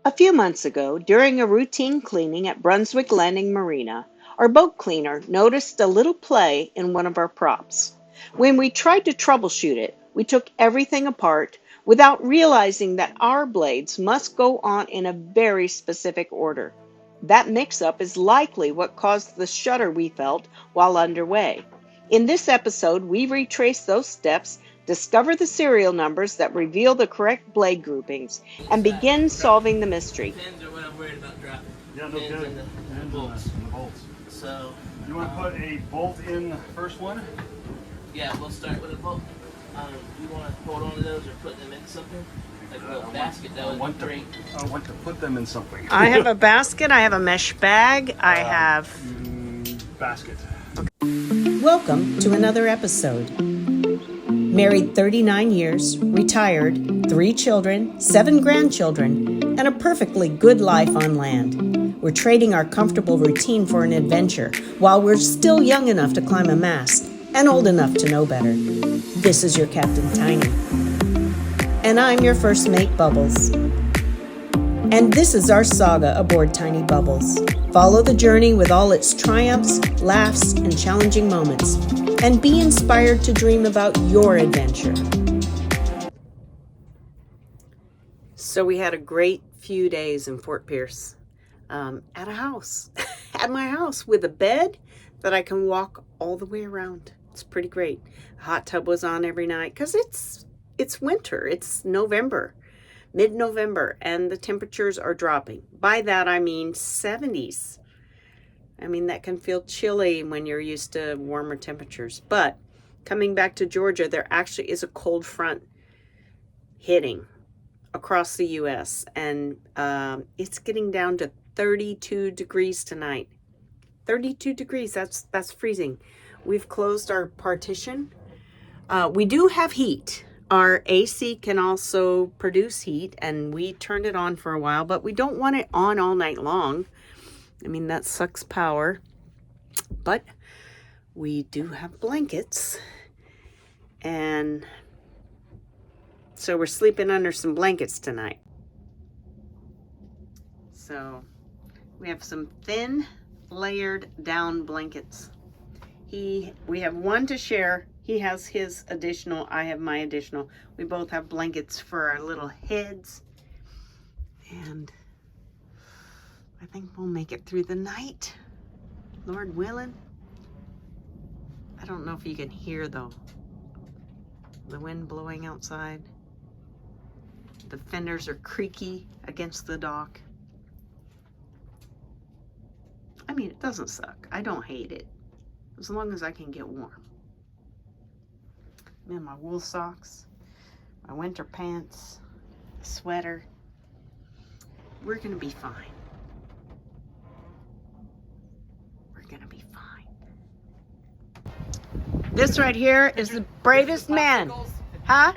A few months ago, during a routine cleaning at Brunswick Landing Marina, our boat cleaner noticed a little play in one of our props. When we tried to troubleshoot it, we took everything apart without realizing that our blades must go on in a very specific order. That mix-up is likely what caused the shudder we felt while underway. In this episode, we retrace those steps, discover the serial numbers that reveal the correct blade groupings, and begin solving the mystery. Pins are what I'm worried about dropping. Yeah, no Pins good. and the bolts. And the bolts. So You want to put a bolt in the first one? yeah, we'll start with a bolt. Do you want to hold on to those or put them in something? Like a little basket that would be great. I want to put them in something. I have a basket, I have a mesh bag, I have... Basket. Welcome to another episode. Married 39 years, retired, 3 children, 7 grandchildren, and a perfectly good life on land. We're trading our comfortable routine for an adventure while we're still young enough to climb a mast and old enough to know better. This is your Captain Tiny. And I'm your first mate, Bubbles. And this is our saga aboard Tiny Bubbles. Follow the journey with all its triumphs, laughs, and challenging moments. And be inspired to dream about your adventure. So we had a great few days in Fort Pierce at a house, at my house with a bed that I can walk all the way around. It's pretty great. A hot tub was on every night because it's winter. It's November, mid-November, and the temperatures are dropping. By that I mean 70s. I mean, that can feel chilly when you're used to warmer temperatures. But coming back to Georgia, there actually is a cold front hitting across the U.S. And it's getting down to 32 degrees tonight. 32 degrees, that's freezing. We've closed our partition. We do have heat. Our AC can also produce heat, and we turned it on for a while, but we don't want it on all night long. I mean, that sucks power. But we do have blankets. And so we're sleeping under some blankets tonight. So we have some thin, layered down blankets. We have one to share. He has his additional, I have my additional. We both have blankets for our little heads. And I think we'll make it through the night, Lord willing. I don't know if you can hear though, the wind blowing outside. The fenders are creaky against the dock. I mean, it doesn't suck. I don't hate it, as long as I can get warm. I'm in my wool socks, my winter pants, sweater. We're gonna be fine. We're gonna be fine. This right here is the bravest man. Huh?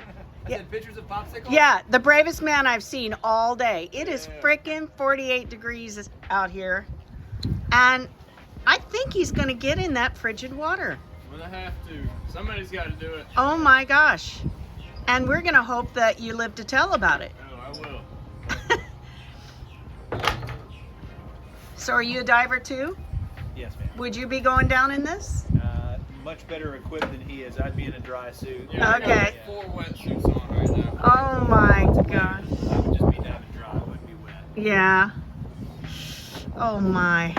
Yeah. Pictures of popsicles? Yeah, the bravest man I've seen all day. It is frickin' 48 degrees out here. And I think he's gonna get in that frigid water. I'm gonna have to. Somebody's got to do it. Oh my gosh. And we're gonna hope that you live to tell about it. Oh, I will. So are you a diver too? Yes, ma'am. Would you be going down in this? Much better equipped than he is. I'd be in a dry suit. Yeah, Okay. I got 4 wetsuits on right now. Oh my gosh. I would just be down and dry. I wouldn't be wet. Yeah. Oh my.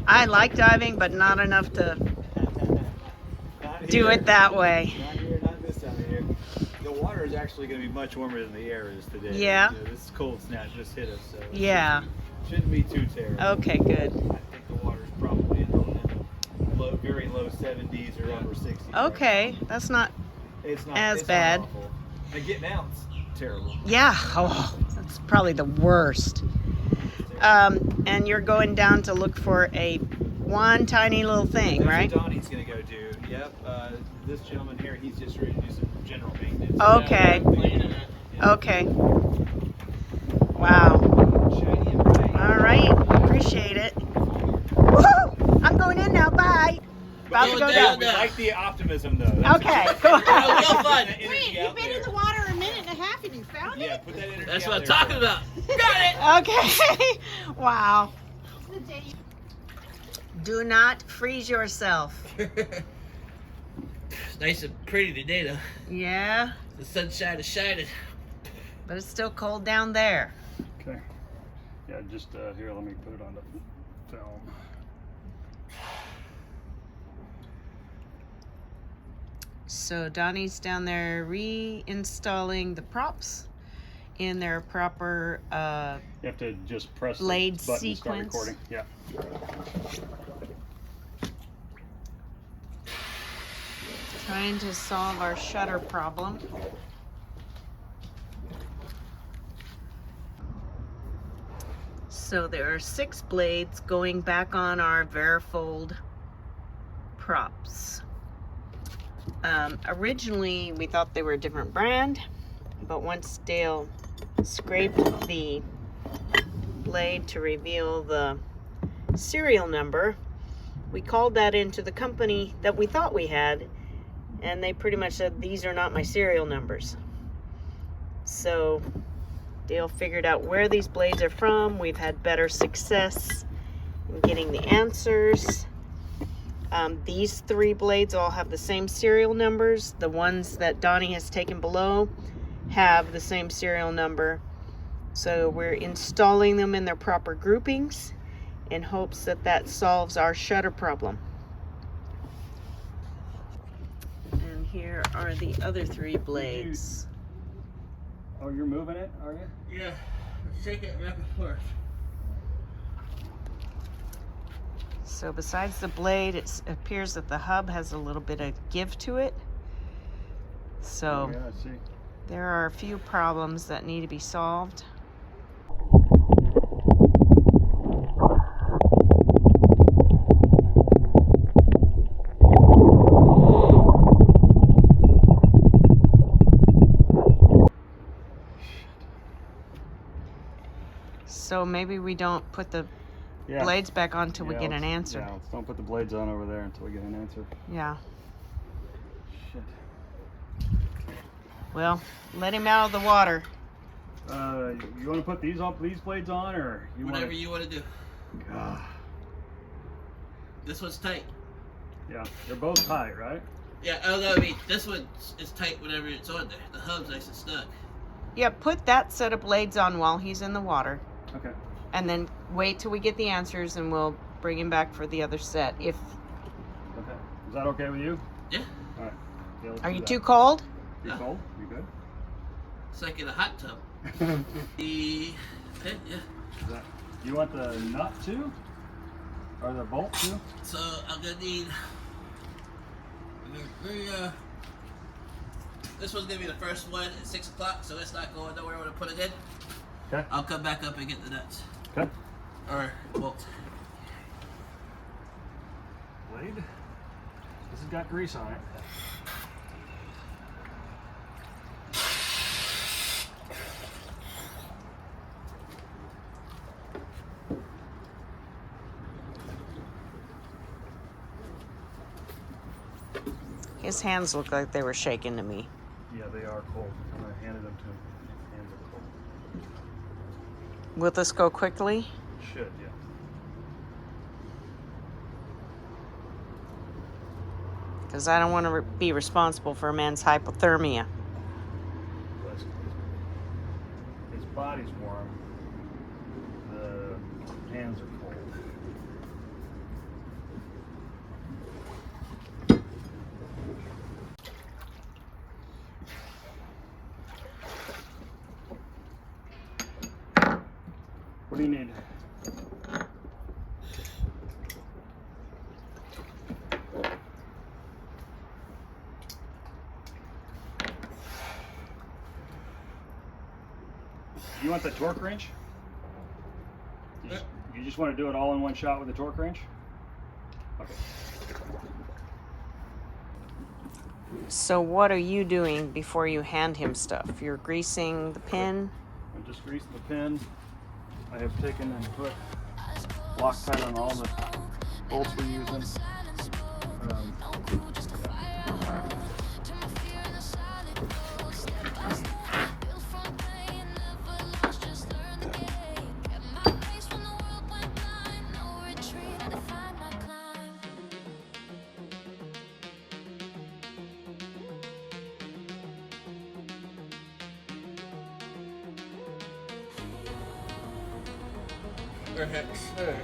I like diving, but not enough to Not do here. it that way. Not here, not this time of year. The water is actually going to be much warmer than the air is today. Yeah. This cold snap just hit us, so it Yeah. shouldn't be too terrible. Okay, good. I think the water's probably in the low, very low 70s or upper 60s. right Okay, now. that's not. It's not as it's bad. Not awful. And getting out's terrible. Yeah. Oh, that's probably the worst. And you're going down to look for one tiny little thing, That's right? what Donnie's going to go do. Yep. This gentleman here, he's just ready to do some general maintenance. Okay. Cleaning it. Okay. Wow. Shiny and bright. All right. Appreciate it. Woohoo! I'm going in now. Bye. About to go down. We like the optimism, though. That's Okay. what- Cool. Real fun. Energy Wait, out you've been there. in the water a minute and a half. You it. You found Yeah, it? put that energy That's out what I'm there talking first. about. Got it. Okay. Wow. Do not freeze yourself. It's nice and pretty today, though. Yeah, The sunshine is shining. but it's still cold down there. Okay. Yeah, just here, let me put it on the film. So Donnie's down there reinstalling the props in their proper You have to just press blade the button to start sequence. recording. Yeah. trying to solve our shutter problem. So there are 6 blades going back on our Varifold props. Originally we thought they were a different brand, but once Dale scraped the blade to reveal the serial number, we called that into the company that we thought we had, and they pretty much said, these are not my serial numbers. So Dale figured out where these blades are from. We've had better success in getting the answers. These 3 blades all have the same serial numbers. The ones that Donnie has taken below have the same serial number. So we're installing them in their proper groupings in hopes that that solves our shutter problem. And here are the other 3 blades. Oh, you're moving it, are you? Yeah, shake it back and forth. So besides the blade, it appears that the hub has a little bit of give to it. So Yeah, I see. there are a few problems that need to be solved. So maybe we don't put the Yeah. blades back on until we Yeah, get an let's- answer. Yeah, let's don't put the blades on over there until we get an answer. Yeah. Shit. Well, let him out of the water. You want to put these blades on, or you want? Whatever you want to do. Ah, This one's tight. yeah, they're both tight, right? Yeah, oh no, I mean, this one is tight whenever it's on there. The hub's nice and snug. Yeah, put that set of blades on while he's in the water. Okay. And then wait till we get the answers and we'll bring him back for the other set. If Okay. Is that okay with you? Yeah, All right. Yeah, let's Are do you that. too cold? You No. cold? You good? it's like in a hot tub. The pin, yeah. Is that, you want the nut too? Or the bolt too? So I'm gonna need. This one's gonna be the first one at 6 o'clock, so it's not going nowhere when I put it in. Okay. I'll come back up and get the nuts. Okay. Or bolt. Blade. This has got grease on it. His hands look like they were shaking to me. Yeah, they are cold. I handed them to him. Hands are cold. Will this go quickly? Should, yeah. Because I don't want to be responsible for a man's hypothermia. Well, his body's warm. The hands are cold. What do you need? You want the torque wrench? You just want to do it all in one shot with the torque wrench? Okay. So what are you doing before you hand him stuff? You're greasing the pin? I'm just greasing the pin. I have taken and put Loctite on all the bolts we're using. For heck's sake.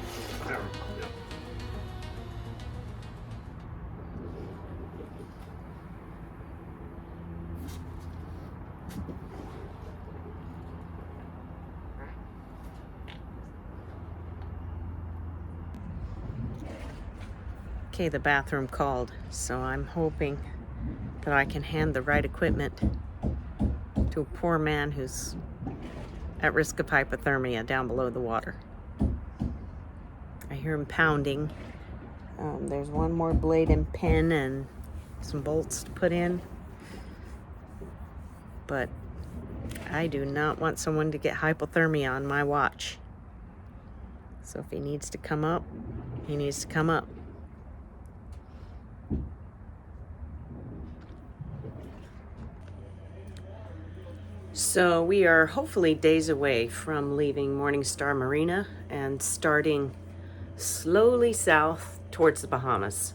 Okay, the bathroom called, so I'm hoping that I can hand the right equipment to a poor man who's at risk of hypothermia down below the water. I hear him pounding. There's one more blade and pin and some bolts to put in. But I do not want someone to get hypothermia on my watch. So if he needs to come up, he needs to come up. So we are hopefully days away from leaving Morningstar Marina and starting slowly south towards the Bahamas.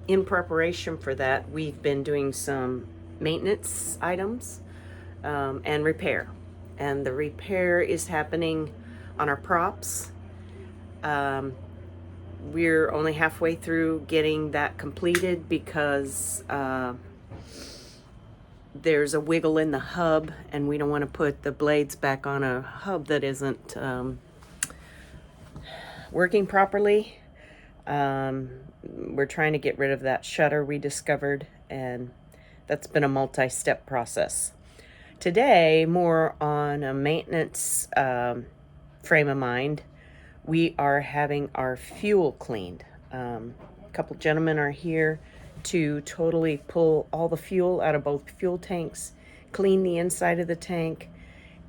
In preparation for that, we've been doing some maintenance items and repair. And the repair is happening on our props. We're only halfway through getting that completed because there's a wiggle in the hub, and we don't want to put the blades back on a hub that isn't working properly. We're trying to get rid of that shutter we discovered, and that's been a multi-step process. Today, more on a maintenance frame of mind, we are having our fuel cleaned. A couple gentlemen are here to totally pull all the fuel out of both fuel tanks, clean the inside of the tank,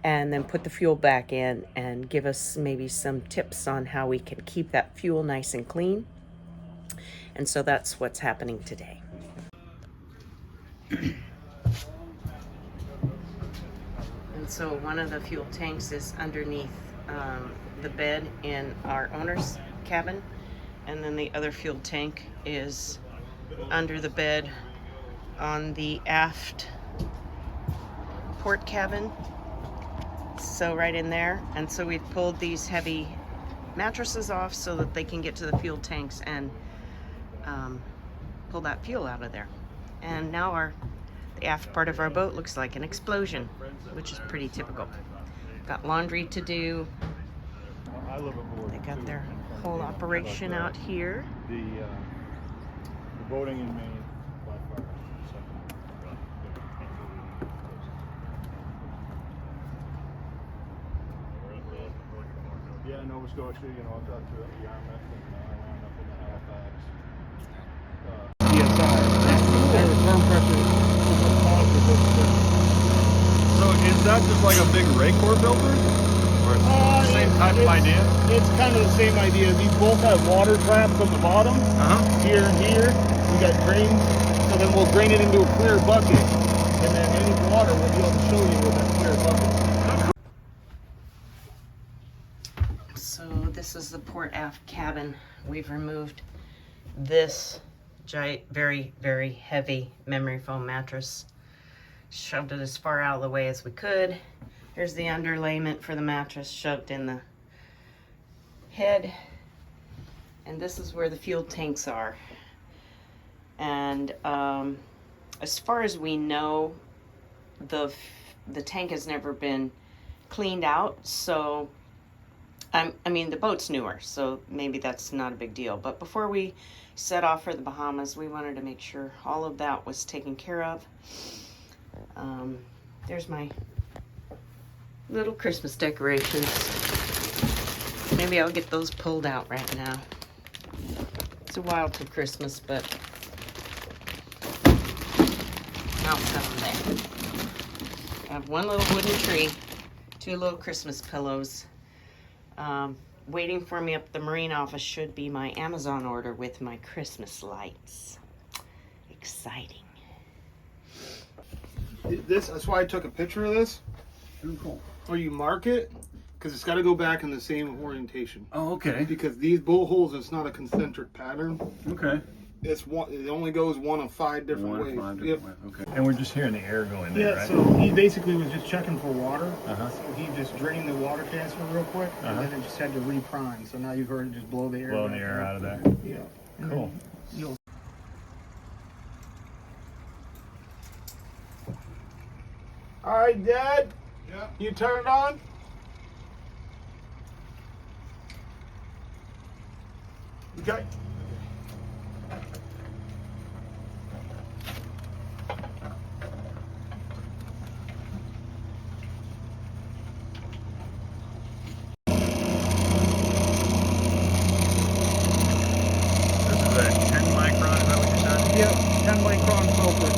and then put the fuel back in and give us maybe some tips on how we can keep that fuel nice and clean. And so that's what's happening today. And so one of the fuel tanks is underneath the bed in our owner's cabin, and then the other fuel tank is under the bed on the aft port cabin, so right in there. And so we've pulled these heavy mattresses off so that they can get to the fuel tanks and pull that fuel out of there. And now the aft part of our boat looks like an explosion, which is pretty typical. Got laundry to do. They got their whole operation out here. The boating in Maine by far. Yeah, Nova Scotia, you know, up to Yarmouth and around up into Halifax. So is that just like a big Raycor filter? Or it's the same type of idea? It's kind of the same idea. These both have water traps on the bottom, here and here. We got drains, so then we'll drain it into a clear bucket, and then any water we'll be able to show you with that clear bucket. So this is the port aft cabin. We've removed this very, very heavy memory foam mattress. Shoved it as far out of the way as we could. Here's the underlayment for the mattress shoved in the head. And this is where the fuel tanks are. And as far as we know, the tank has never been cleaned out. So, I mean, the boat's newer, so maybe that's not a big deal. But before we set off for the Bahamas, we wanted to make sure all of that was taken care of. There's my little Christmas decorations. Maybe I'll get those pulled out right now. It's a while till Christmas, but I'll set them there. I have one little wooden tree, two little Christmas pillows. Waiting for me up at the marine office should be my Amazon order with my Christmas lights. Exciting. That's why I took a picture of this. Cool. Or you mark it, because it's got to go back in the same orientation. Oh, okay. Because these bolt holes, it's not a concentric pattern. Okay. it's one. It only goes one of 5 different ways. Yep. Okay. And we're just hearing the air going there, Yeah. right? So he basically was just checking for water. Uh-huh. So he just drained the water transfer real quick, and then it just had to reprime. So now you've heard it just blow the air. Blowing the back air out. out of there. Yeah. And Cool. then you'll. All right, Dad. Yeah. You turn it on. Okay. This is a 10 micron, is that what you said? Yep. 10 micron filter.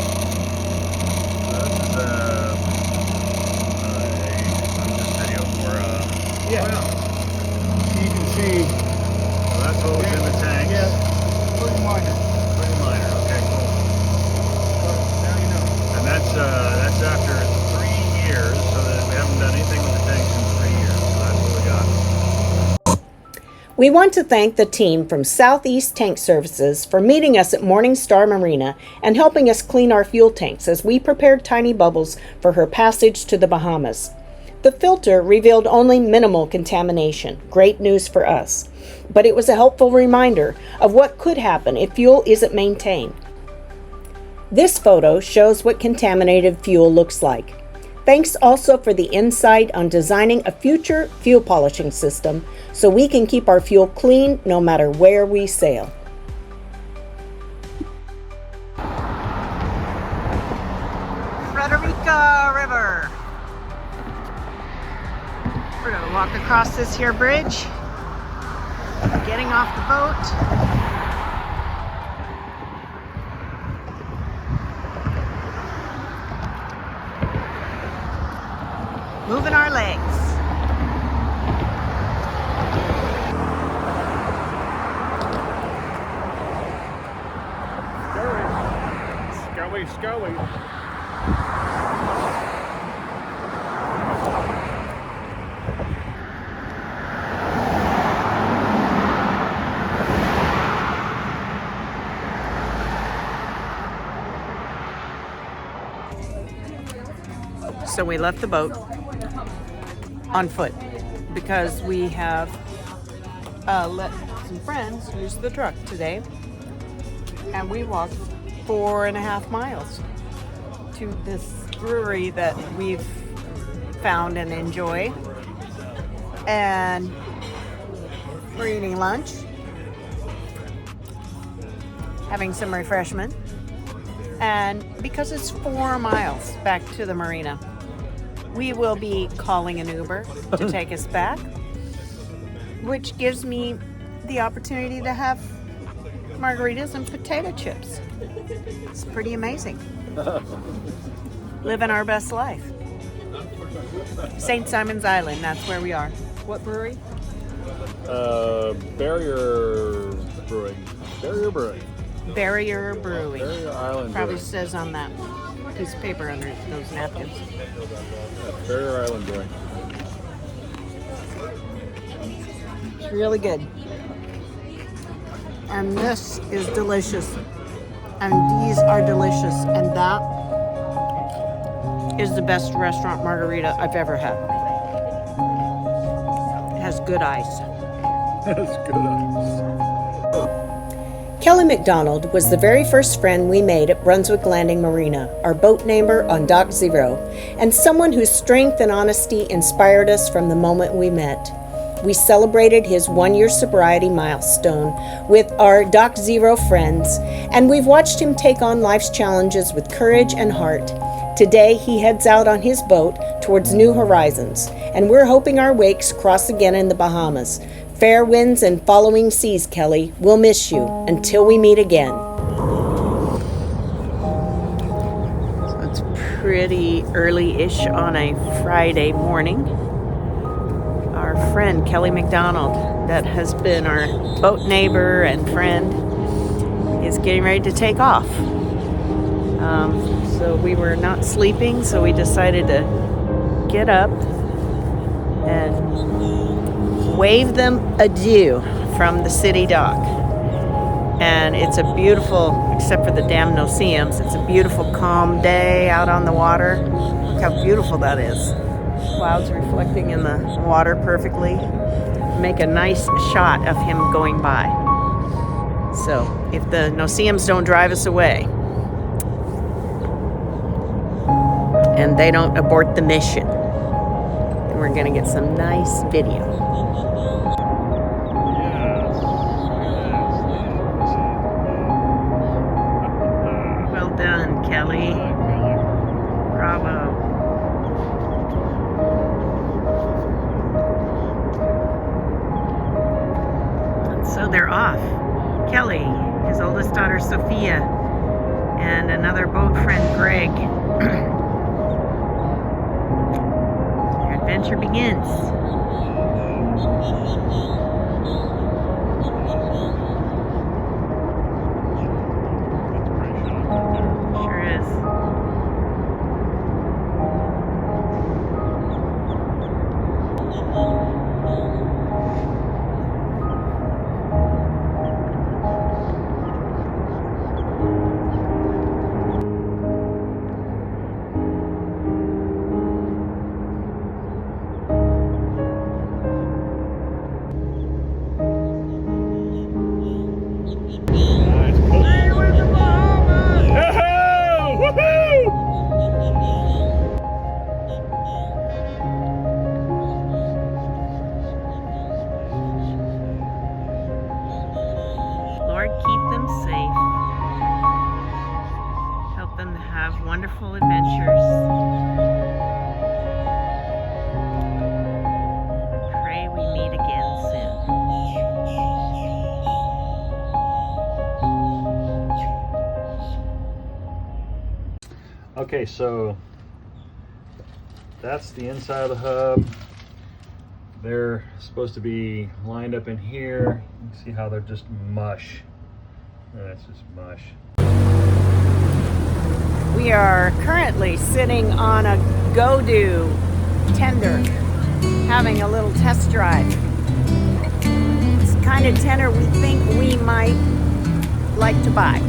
This is this video for, Yeah. You can see. so that's what was in the tanks. Yeah. Pretty minor. Pretty minor, okay, cool. But now you know. And that's after 3 years, so that we haven't done anything with the tanks in 3 years, so that's what we got. We want to thank the team from Southeast Tank Services for meeting us at Morningstar Marina and helping us clean our fuel tanks as we prepared Tiny Bubbles for her passage to the Bahamas. The filter revealed only minimal contamination, great news for us, but it was a helpful reminder of what could happen if fuel isn't maintained. This photo shows what contaminated fuel looks like. Thanks also for the insight on designing a future fuel polishing system so we can keep our fuel clean no matter where we sail. Frederica River. We're going to walk across this here bridge, getting off the boat. Moving our legs. Scully. So we left the boat on foot because we have let some friends use the truck today, and we walked 4.5 miles to this brewery that we've found and enjoy, and we're eating lunch, having some refreshment, and because it's 4 miles back to the marina, we will be calling an Uber to take us back, which gives me the opportunity to have margaritas and potato chips. It's pretty amazing. Living our best life. St. Simon's Island, that's where we are. What brewery? Barrier Brewing. Barrier Brewing. Barrier Island Probably Brewing. says on that piece of paper under those napkins. Barrier Island Brewing. It's really good. And this is delicious. And these are delicious. And that is the best restaurant margarita I've ever had. It has good ice. That's good. Kelly MacDonald was the very first friend we made at Brunswick Landing Marina, our boat neighbor on Dock Zero, and someone whose strength and honesty inspired us from the moment we met. We celebrated his 1-year sobriety milestone with our Dock Zero friends, and we've watched him take on life's challenges with courage and heart. Today, he heads out on his boat towards new horizons, and we're hoping our wakes cross again in the Bahamas. Fair winds and following seas, Kelly. We'll miss you until we meet again. So it's pretty early-ish on a Friday morning. Our friend Kelly MacDonald, that has been our boat neighbor and friend, is getting ready to take off. So we were not sleeping, so we decided to get up and wave them adieu from the city dock. And it's a beautiful, except for the damn no-see-ums, it's a beautiful calm day out on the water. Look how beautiful that is. Clouds reflecting in the water perfectly. Make a nice shot of him going by. So if the no-see-ums don't drive us away and they don't abort the mission, then we're gonna get some nice video. Well done, Kelly. Bravo. And so they're off. Kelly, his oldest daughter Sophia, and another boat friend Greg. Your adventure begins. Sure is. Lord, keep them safe. Help them to have wonderful adventures. And pray we meet again soon. Okay, so that's the inside of the hub. They're supposed to be lined up in here. You can see how they're just mush. That's just mush. We are currently sitting on a go-do tender, having a little test drive. It's the kind of tender we think we might like to buy.